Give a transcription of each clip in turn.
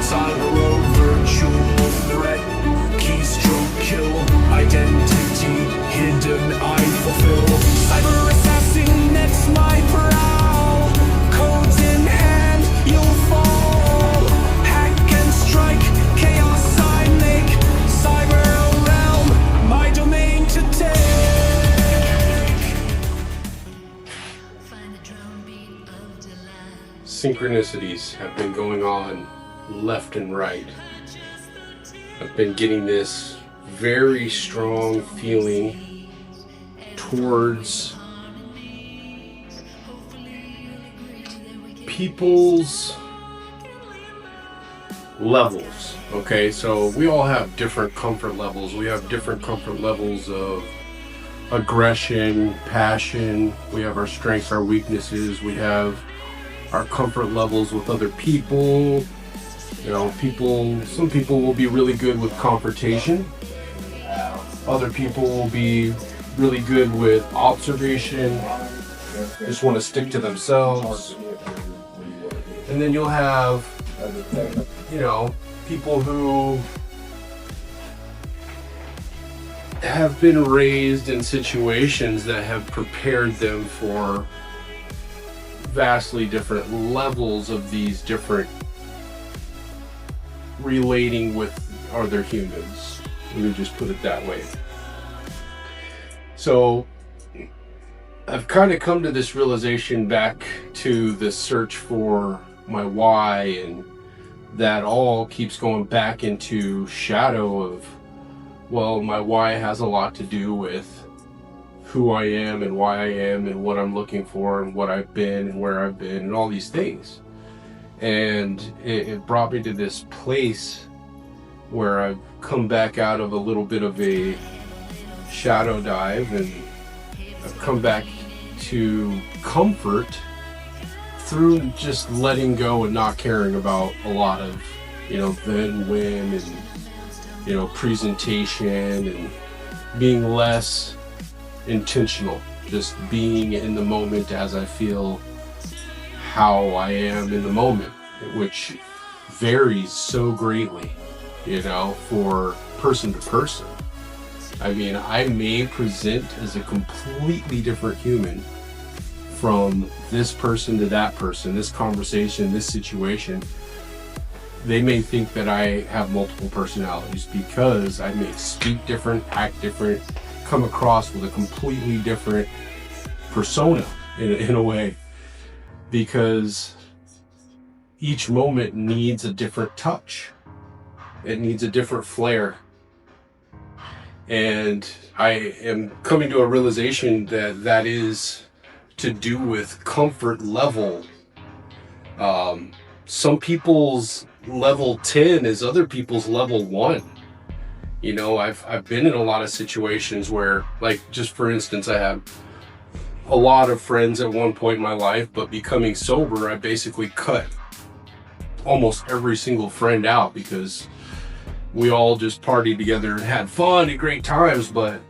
Side of the road, virtual threat, keystroke kill, identity hidden, I fulfill. Cyber assassin, that's my prowl. Codes in hand, you'll fall. Hack and strike, chaos I make. Cyber realm, my domain to take. Synchronicities have been going on left and right. I've been getting this very strong feeling towards people's levels. Okay, so we all have different comfort levels. We have different comfort levels of aggression, passion. We have our strengths, our weaknesses. We have our comfort levels with other people. You know, some people will be really good with confrontation. Other people will be really good with observation, just want to stick to themselves. And then you'll have, you know, people who have been raised in situations that have prepared them for vastly different levels of these different relating with other humans. Let me just put it that way. So I've kind of come to this realization back to the search for my why, and that all keeps going back into shadow of, well, my why has a lot to do with who I am and why I am and what I'm looking for and what I've been and where I've been and all these things. And it brought me to this place where I've come back out of a little bit of a shadow dive, and I've come back to comfort through just letting go and not caring about a lot of, you know, then, when, and, you know, presentation, and being less intentional, just being in the moment as I feel how I am in the moment, which varies so greatly, you know, for person to person. I mean, I may present as a completely different human from this person to that person, this conversation, this situation. They may think that I have multiple personalities because I may speak different, act different, come across with a completely different persona in a way, because each moment needs a different touch. It needs a different flair. And I am coming to a realization that that is to do with comfort level. Some people's level 10 is other people's level 1. You know, I've been in a lot of situations where, like, just for instance, I have a lot of friends at one point in my life, but becoming sober, I basically cut almost every single friend out because we all just partied together and had fun and great times. But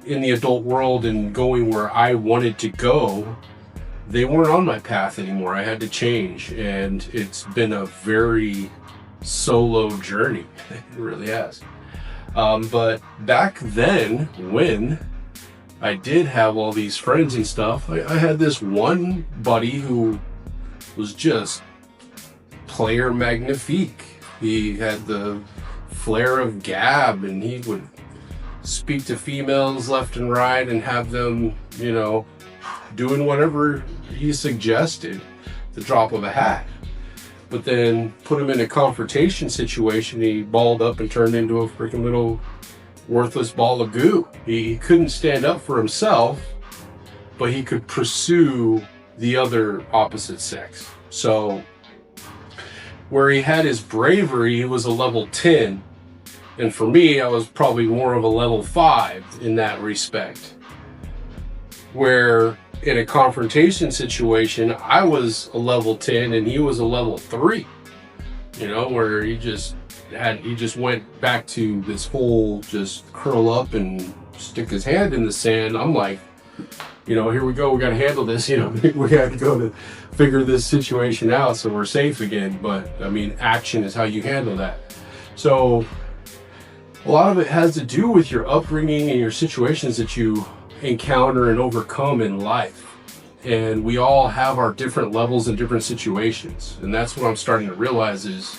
in the adult world and going where I wanted to go, they weren't on my path anymore. I had to change, and it's been a very solo journey. It really has. But back then, when I did have all these friends and stuff, I had this one buddy who was just player magnifique. He had the flair of gab, and he would speak to females left and right and have them, you know, doing whatever he suggested, the drop of a hat. But then put him in a confrontation situation, he balled up and turned into a freaking little worthless ball of goo. He couldn't stand up for himself, but he could pursue the other opposite sex. So where he had his bravery, he was a level 10. And for me, I was probably more of a level 5 in that respect. Where in a confrontation situation, I was a level 10 and he was a level 3. You know, where he just went back to this whole just curl up and stick his hand in the sand. I'm like, here we go, we got to handle this, we got to go to figure this situation out so we're safe again. But I mean, action is how you handle that. So a lot of it has to do with your upbringing and your situations that you encounter and overcome in life. And we all have our different levels and different situations. And that's what I'm starting to realize is,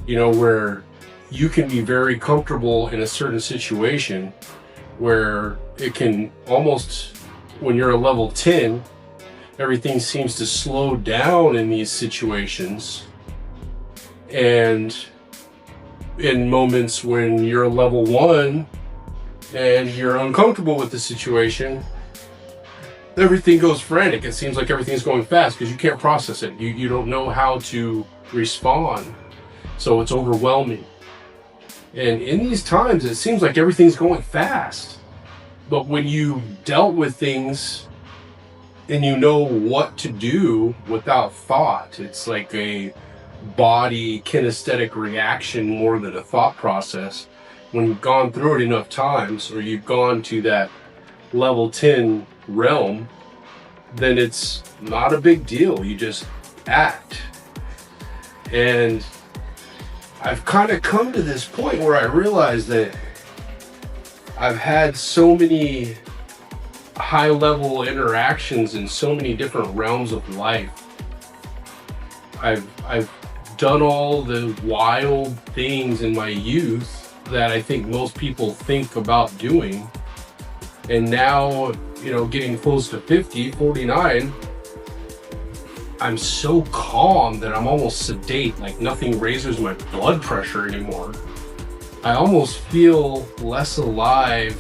where you can be very comfortable in a certain situation where it can almost, when you're a level 10, everything seems to slow down in these situations. And in moments when you're a level 1 and you're uncomfortable with the situation, everything goes frantic. It seems like everything's going fast because you can't process it. You don't know how to respond. So it's overwhelming. And in these times, it seems like everything's going fast. But when you dealt with things and you know what to do without thought, it's like a body kinesthetic reaction more than a thought process. When you've gone through it enough times, or you've gone to that level 10 realm, then it's not a big deal. You just act. And I've kind of come to this point where I realize that I've had so many high level interactions in so many different realms of life. I've done all the wild things in my youth that I think most people think about doing. And now, getting close to 50, 49, I'm so calm that I'm almost sedate, like nothing raises my blood pressure anymore. I almost feel less alive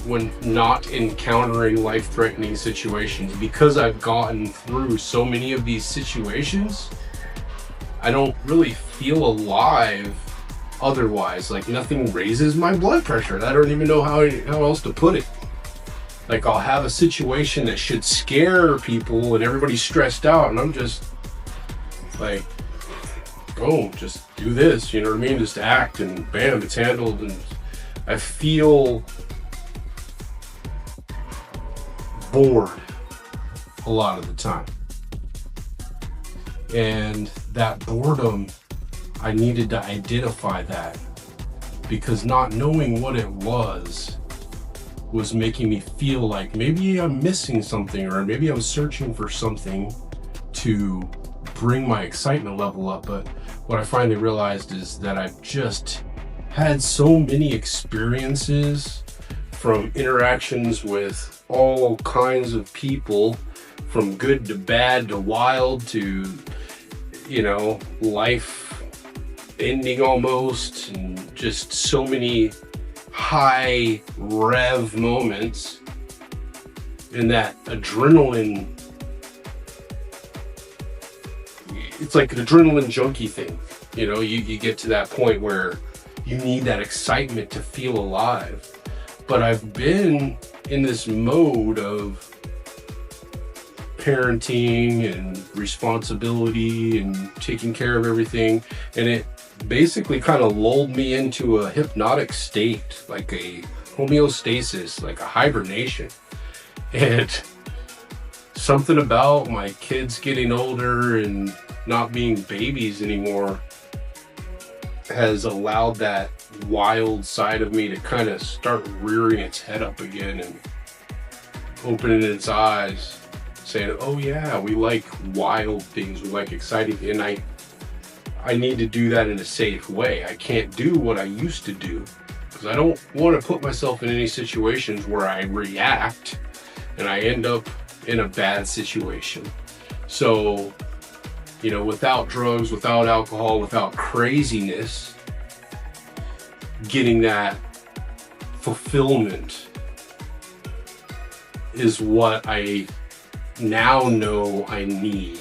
when not encountering life-threatening situations. Because I've gotten through so many of these situations, I don't really feel alive otherwise. Like nothing raises my blood pressure. I don't even know how else to put it. Like I'll have a situation that should scare people and everybody's stressed out, and I'm just like, oh, just do this, you know what I mean? Just act, and bam, it's handled. And I feel bored a lot of the time. And that boredom, I needed to identify that, because not knowing what it was making me feel like maybe I'm missing something, or maybe I'm searching for something to bring my excitement level up. But what I finally realized is that I've just had so many experiences, from interactions with all kinds of people, from good to bad to wild to, life ending almost, and just so many high rev moments. And that adrenaline, it's like an adrenaline junkie thing. You get to that point where you need that excitement to feel alive. But I've been in this mode of parenting and responsibility and taking care of everything, and it basically kind of lulled me into a hypnotic state, like a homeostasis, like a hibernation. And something about my kids getting older and not being babies anymore has allowed that wild side of me to kind of start rearing its head up again and opening its eyes, saying, oh yeah, we like wild things, we like exciting. And I need to do that in a safe way. I can't do what I used to do, because I don't want to put myself in any situations where I react and I end up in a bad situation. So, without drugs, without alcohol, without craziness, getting that fulfillment is what I now know I need.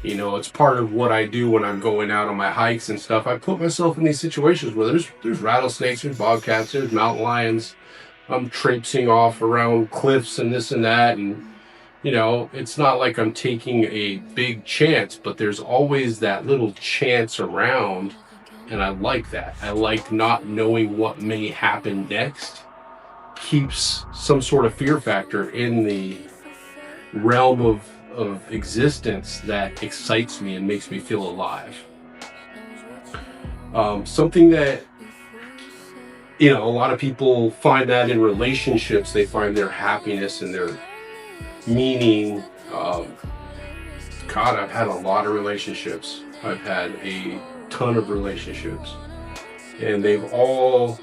It's part of what I do when I'm going out on my hikes and stuff. I put myself in these situations where there's rattlesnakes, there's bobcats, there's mountain lions. I'm traipsing off around cliffs and this and that. And, it's not like I'm taking a big chance, but there's always that little chance around. And I like that. I like not knowing what may happen next, keeps some sort of fear factor in the realm of existence that excites me and makes me feel alive. Something that, a lot of people find that in relationships, they find their happiness and their meaning. God, I've had a lot of relationships. I've had a ton of relationships, and they've all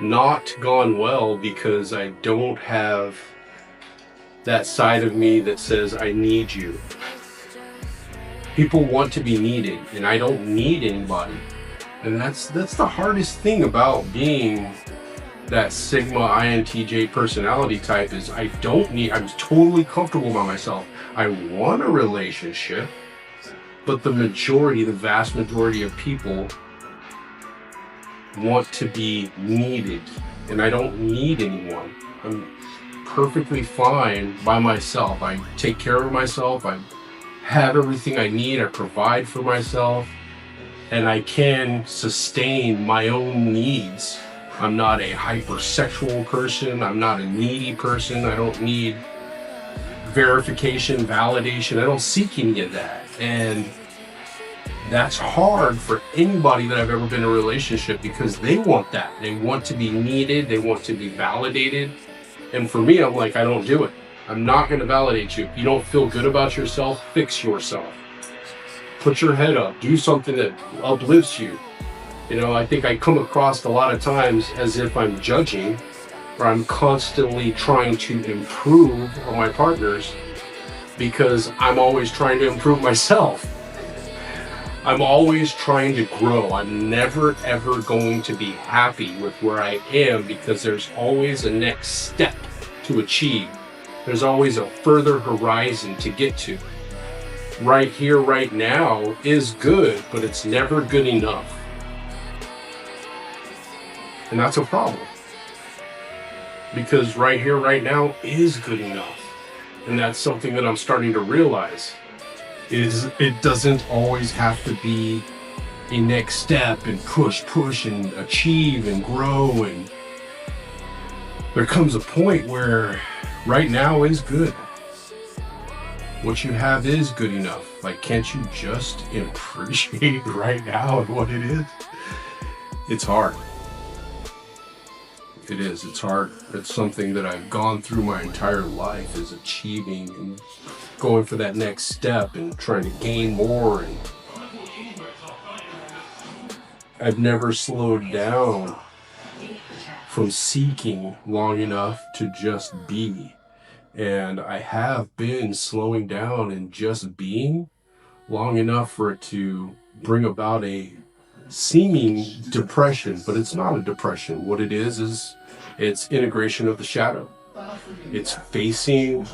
not gone well because I don't have that side of me that says I need you. People want to be needed, and I don't need anybody. And that's the hardest thing about being that Sigma INTJ personality type is I'm totally comfortable by myself. I want a relationship, but the vast majority of people want to be needed, and I don't need anyone. I'm perfectly fine by myself. I take care of myself. I have everything I need. I provide for myself, and I can sustain my own needs. I'm not a hypersexual person. I'm not a needy person. I don't need verification, validation. I don't seek any of that. And that's hard for anybody that I've ever been in a relationship, because they want that. They want to be needed. They want to be validated. And for me, I'm like, I don't do it. I'm not going to validate you. If you don't feel good about yourself, fix yourself. Put your head up. Do something that uplifts you. I think I come across a lot of times as if I'm judging, or I'm constantly trying to improve on my partners, because I'm always trying to improve myself. I'm always trying to grow. I'm never ever going to be happy with where I am, because there's always a next step to achieve. There's always a further horizon to get to. Right here, right now is good, but it's never good enough. And that's a problem. Because right here, right now is good enough. And that's something that I'm starting to realize. Is it doesn't always have to be a next step and push and achieve and grow, and there comes a point where right now is good. What you have is good enough. Like, can't you just appreciate right now and what it is? It's hard. It is. It's hard. It's something that I've gone through my entire life, is achieving and going for that next step and trying to gain more. And I've never slowed down from seeking long enough to just be. And I have been slowing down and just being long enough for it to bring about a seeming depression, but it's not a depression. What it is it's integration of the shadow. It's facing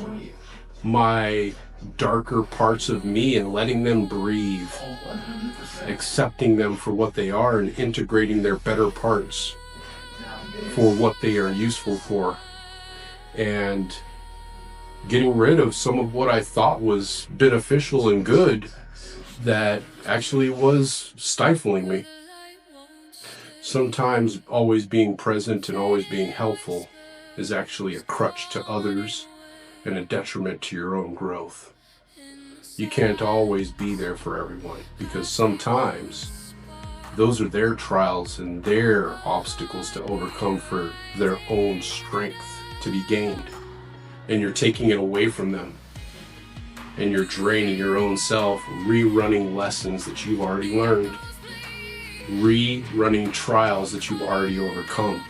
my darker parts of me and letting them breathe, accepting them for what they are, and integrating their better parts for what they are useful for, and getting rid of some of what I thought was beneficial and good that actually was stifling me. Sometimes always being present and always being helpful is actually a crutch to others and a detriment to your own growth. You can't always be there for everyone, because sometimes those are their trials and their obstacles to overcome for their own strength to be gained. And you're taking it away from them. And you're draining your own self, rerunning lessons that you've already learned, rerunning trials that you've already overcome.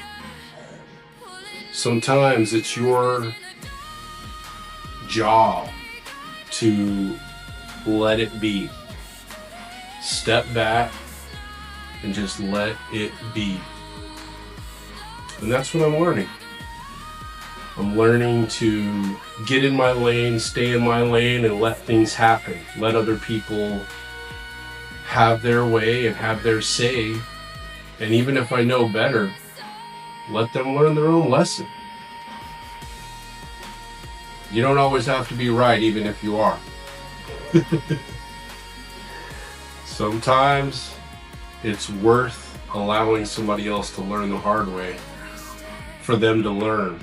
Sometimes it's your job to let it be. Step back and just let it be. And that's what I'm learning. I'm learning to get in my lane, stay in my lane, and let things happen. Let other people have their way and have their say. And even if I know better, let them learn their own lesson. You don't always have to be right, even if you are. Sometimes it's worth allowing somebody else to learn the hard way for them to learn.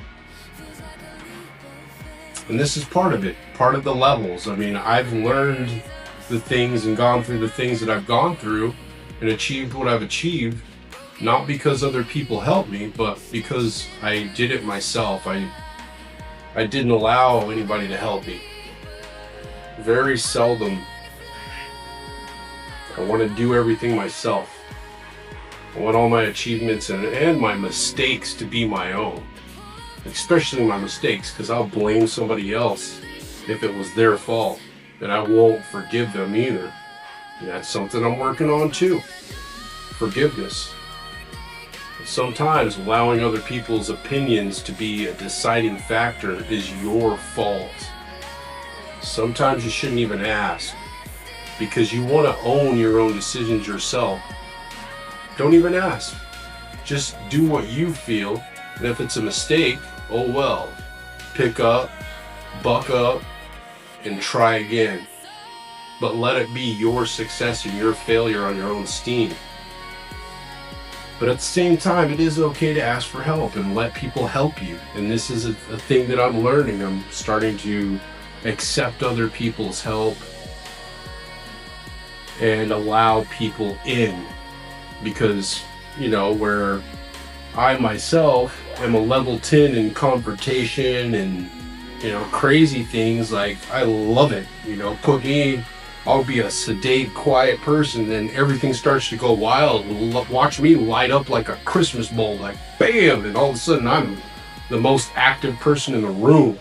And this is part of it, part of the levels. I mean, I've learned the things and gone through the things that I've gone through and achieved what I've achieved, not because other people helped me, but because I did it myself. I didn't allow anybody to help me. Very seldom. I want to do everything myself. I want all my achievements and my mistakes to be my own. Especially my mistakes, because I'll blame somebody else if it was their fault. And I won't forgive them either. And that's something I'm working on too. Forgiveness. Sometimes allowing other people's opinions to be a deciding factor is your fault. Sometimes you shouldn't even ask, because you want to own your own decisions yourself. Don't even ask. Just do what you feel, and if it's a mistake, oh well. Pick up, buck up, and try again. But let it be your success and your failure on your own steam. But at the same time, it is okay to ask for help and let people help you. And this is a thing that I'm learning. I'm starting to accept other people's help and allow people in. Because, you know, where I myself am a level 10 in confrontation and, you know, crazy things, like, I love it. You know, I'll be a sedate, quiet person, then everything starts to go wild. Watch me light up like a Christmas bulb, like bam, and all of a sudden I'm the most active person in the room.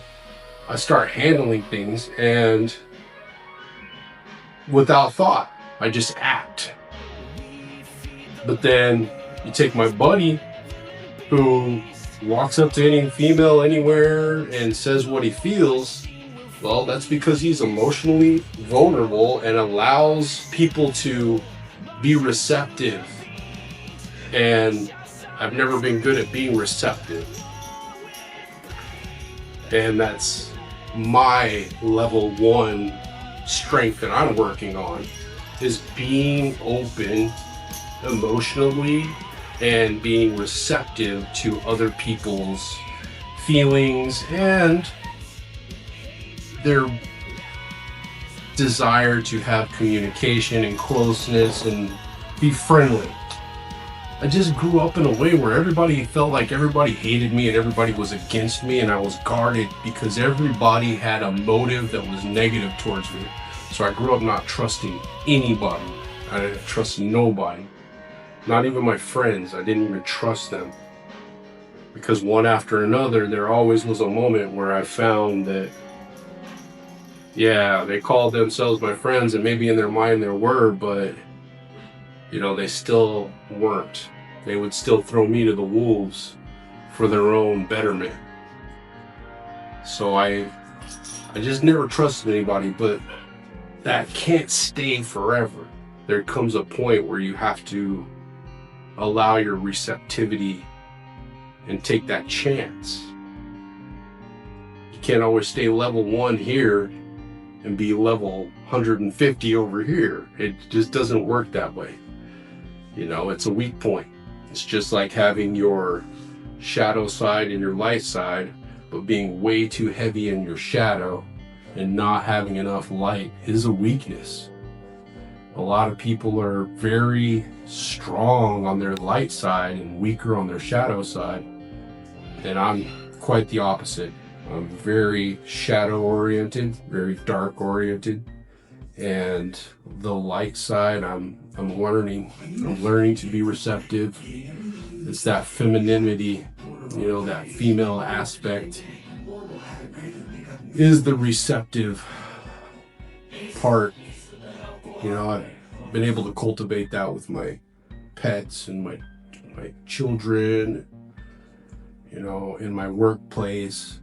I start handling things, and without thought, I just act. But then you take my buddy who walks up to any female anywhere and says what he feels. Well, that's because he's emotionally vulnerable and allows people to be receptive. And I've never been good at being receptive. And that's my level 1 strength that I'm working on, is being open emotionally and being receptive to other people's feelings and their desire to have communication and closeness and be friendly. I just grew up in a way where everybody felt like everybody hated me and everybody was against me, and I was guarded because everybody had a motive that was negative towards me. So I grew up not trusting anybody. I didn't trust nobody. Not even my friends. I didn't even trust them. Because one after another, there always was a moment where I found that, yeah, they called themselves my friends, and maybe in their mind they were, but, you know, they still weren't. They would still throw me to the wolves for their own betterment. So I just never trusted anybody, but that can't stay forever. There comes a point where you have to allow your receptivity and take that chance. You can't always stay level 1 here and be level 150 over here. It just doesn't work that way. You know, it's a weak point. It's just like having your shadow side and your light side, but being way too heavy in your shadow and not having enough light is a weakness. A lot of people are very strong on their light side and weaker on their shadow side. And I'm quite the opposite. I'm very shadow oriented, very dark oriented. And the light side, I'm learning to be receptive. It's that femininity, you know, that female aspect is the receptive part. You know, I've been able to cultivate that with my pets and my children, you know, in my workplace.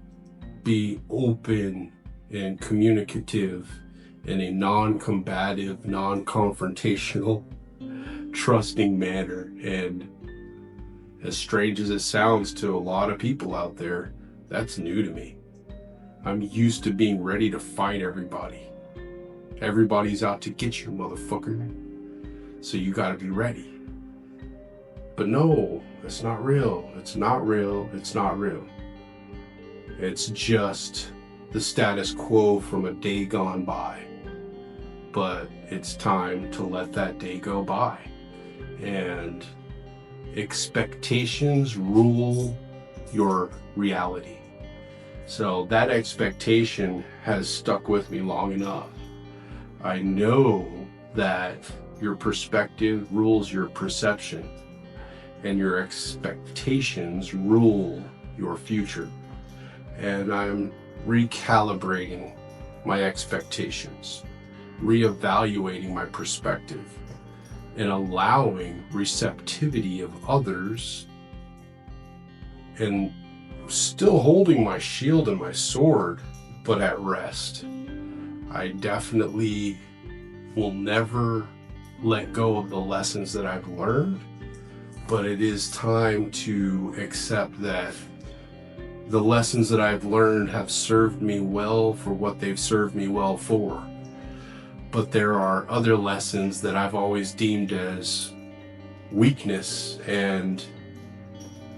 Be open and communicative in a non-combative, non-confrontational, trusting manner. And as strange as it sounds to a lot of people out there, that's new to me. I'm used to being ready to fight everybody. Everybody's out to get you, motherfucker. So you gotta be ready. But no, it's not real. It's not real. It's not real. It's just the status quo from a day gone by. But it's time to let that day go by. And expectations rule your reality. So that expectation has stuck with me long enough. I know that your perspective rules your perception, and your expectations rule your future. And I'm recalibrating my expectations, reevaluating my perspective, and allowing receptivity of others, and still holding my shield and my sword, but at rest. I definitely will never let go of the lessons that I've learned, but it is time to accept that the lessons that I've learned have served me well for what they've served me well for. But there are other lessons that I've always deemed as weakness and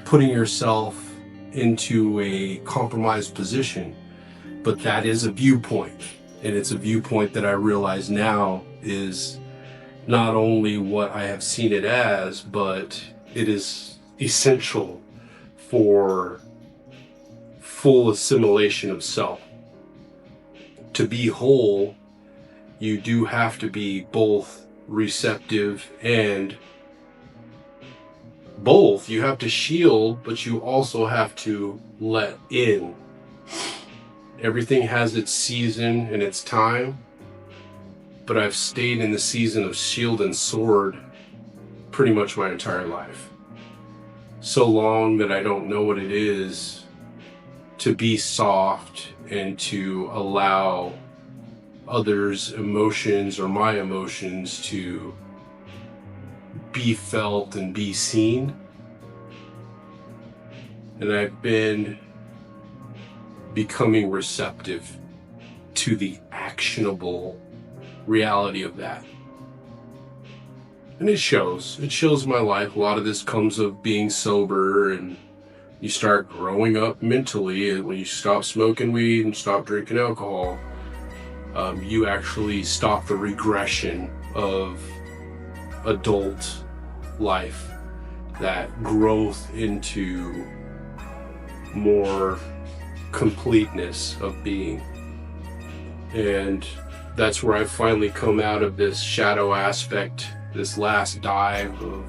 putting yourself into a compromised position. But that is a viewpoint, and it's a viewpoint that I realize now is not only what I have seen it as, but it is essential for full assimilation of self. To be whole, you do have to be both receptive and both. You have to shield, but you also have to let in. Everything has its season and its time, but I've stayed in the season of shield and sword pretty much my entire life. So long that I don't know what it is to be soft and to allow others' emotions or my emotions to be felt and be seen. And I've been becoming receptive to the actionable reality of that. And it shows in my life. A lot of this comes of being sober, and you start growing up mentally. And when you stop smoking weed and stop drinking alcohol, you actually stop the regression of adult life, that growth into more completeness of being. And that's where I finally come out of this shadow aspect. This last dive of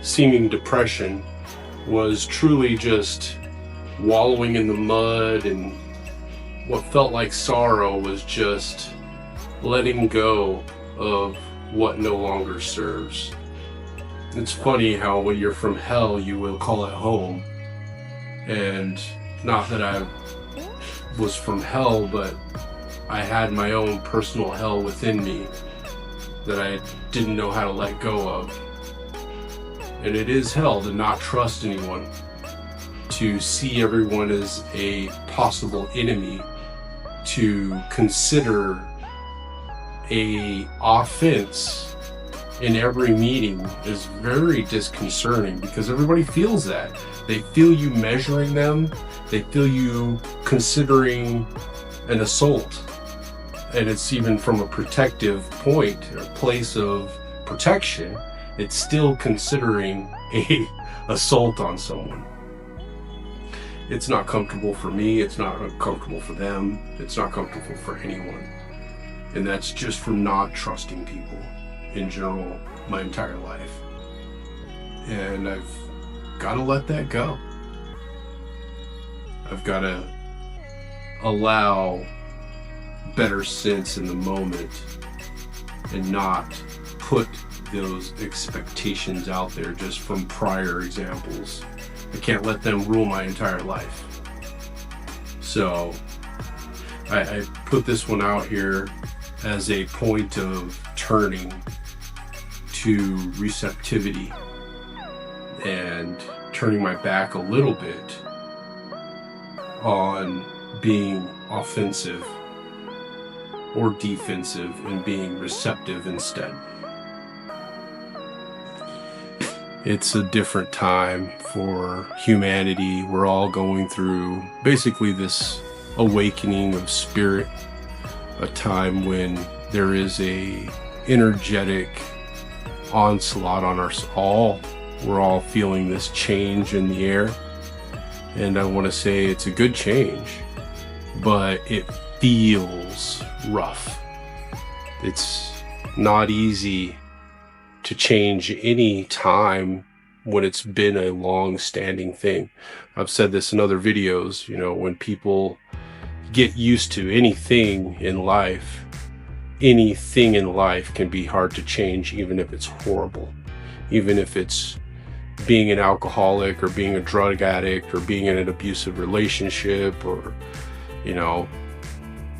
seeming depression was truly just wallowing in the mud, and what felt like sorrow was just letting go of what no longer serves. It's funny how when you're from hell, you will call it home. And not that I was from hell, but I had my own personal hell within me that I didn't know how to let go of. And it is hell to not trust anyone, to see everyone as a possible enemy, to consider a offense in every meeting is very disconcerting, because everybody feels that. They feel you measuring them. They feel you considering an assault. And it's even from a protective point, or place of protection, it's still considering a assault on someone. It's not comfortable for me, it's not comfortable for them, it's not comfortable for anyone. And that's just from not trusting people in general my entire life. And I've got to let that go. I've got to allow better sense in the moment and not put those expectations out there just from prior examples. I can't let them rule my entire life. So I put this one out here as a point of turning to receptivity and turning my back a little bit on being offensive or defensive and being receptive instead. It's a different time for humanity. We're all going through basically this awakening of spirit, a time when there is a energetic onslaught on us all. We're all feeling this change in the air, and I want to say it's a good change, but it feels rough. It's not easy to change any time when it's been a long-standing thing. I've said this in other videos, you know, when people get used to anything in life can be hard to change, even if it's horrible. Even if it's being an alcoholic or being a drug addict or being in an abusive relationship, or, you know,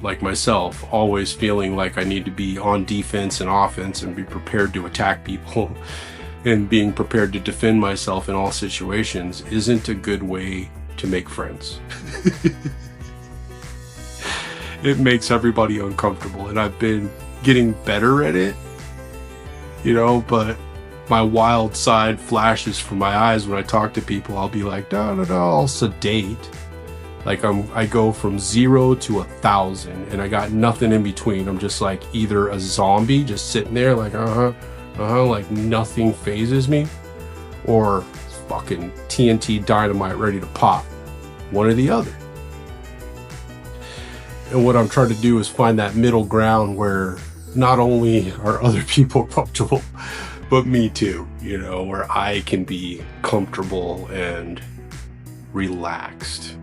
like myself, always feeling like I need to be on defense and offense and be prepared to attack people and being prepared to defend myself in all situations isn't a good way to make friends. It makes everybody uncomfortable, and I've been getting better at it, you know, but my wild side flashes from my eyes when I talk to people. I'll be like, no, I'll sedate. Like I go from 0 to 1,000 and I got nothing in between. I'm just like either a zombie just sitting there like, like nothing phases me, or fucking TNT dynamite ready to pop. One or the other. And what I'm trying to do is find that middle ground where not only are other people comfortable, but me too, you know, where I can be comfortable and relaxed.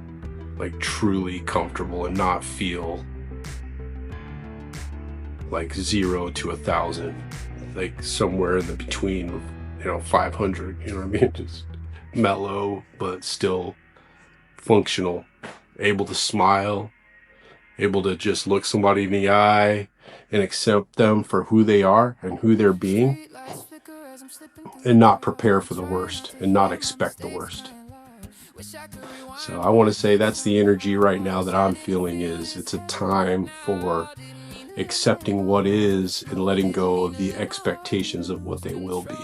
Like truly comfortable and not feel like 0 to 1,000, like somewhere in the between, you know, 500, you know what I mean? Just mellow, but still functional, able to smile, able to just look somebody in the eye and accept them for who they are and who they're being, and not prepare for the worst and not expect the worst. So I want to say that's the energy right now that I'm feeling. Is it's a time for accepting what is and letting go of the expectations of what they will be.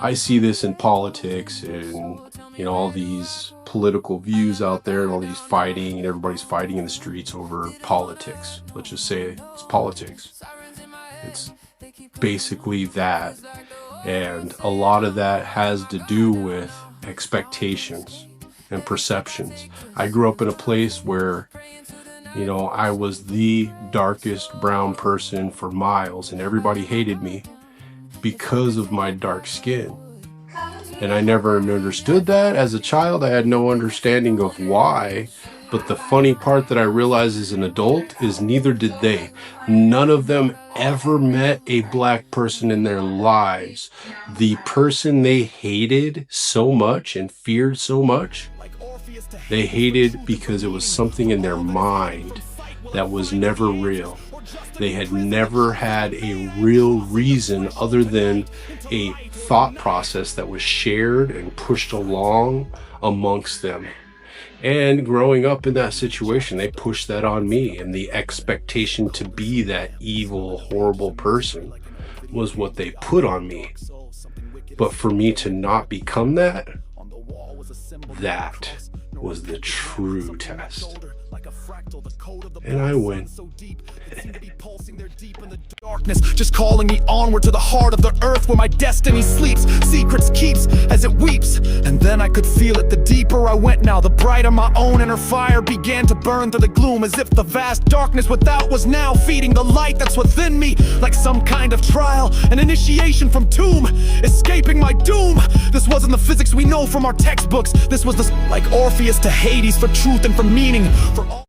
I see this in politics and, you know, all these political views out there and all these fighting, and everybody's fighting in the streets over politics. Let's just say it's politics. It's basically that. And a lot of that has to do with expectations and perceptions. I grew up in a place where, you know, I was the darkest brown person for miles, and everybody hated me because of my dark skin. And I never understood that as a child. I had no understanding of why. But the funny part that I realized as an adult is neither did they. None of them ever met a black person in their lives. The person they hated so much and feared so much, they hated because it was something in their mind that was never real. They had never had a real reason other than a thought process that was shared and pushed along amongst them. And growing up in that situation, they pushed that on me, and the expectation to be that evil, horrible person was what they put on me. But for me to not become that, that was the true test. And I win. Darkness just calling me onward to the heart of the earth where my destiny sleeps, secrets keeps as it weeps. And then I could feel it. The deeper I went now, the brighter my own inner fire began to burn through the gloom, as if the vast darkness without was now feeding the light that's within me, like some kind of trial, an initiation from tomb, escaping my doom. This wasn't the physics we know from our textbooks. This was the like Orpheus to Hades, for truth and for meaning, for all